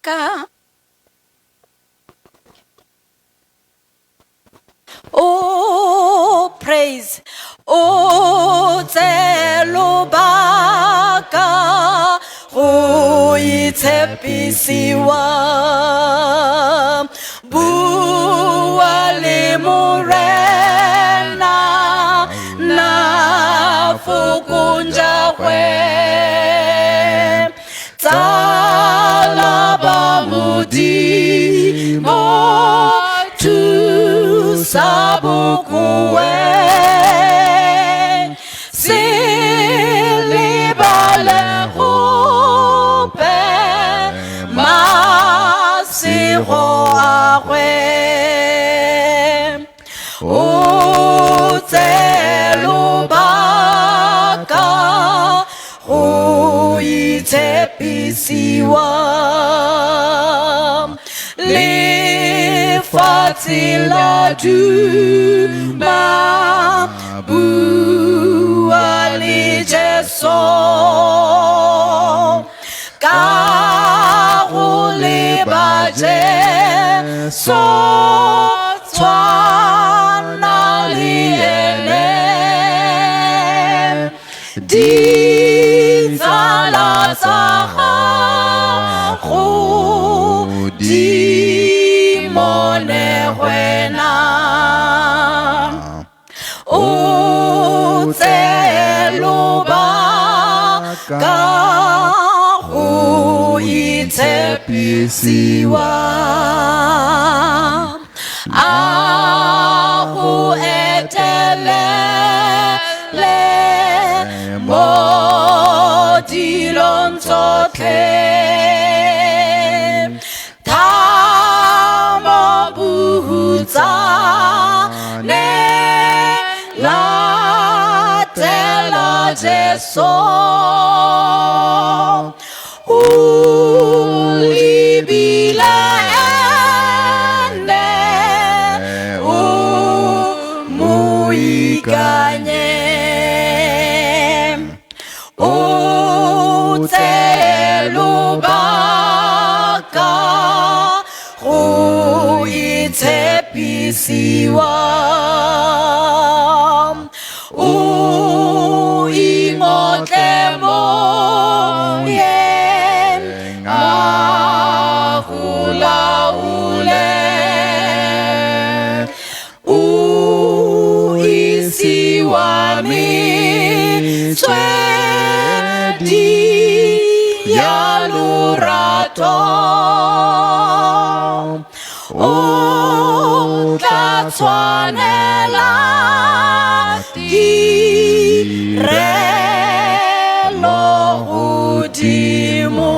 ka. Oh, praise. Oh, Zelobaka. Oh, itepisiwa. Buale morena. Na fukunja kwe. Talaba mudimo. Tu sabukuwe silibale hope masiro akwe utelubaka uitepisiwa Fatila duma buali jeso karole baje so twana liele di tala saha di mone wena o tseloba ka ho itepisiwa a ho etelele mo dilon tsotle Jeso ulibila ene umuikanye utelubaka uitepisiwa O tlatshwanela di re lo godimo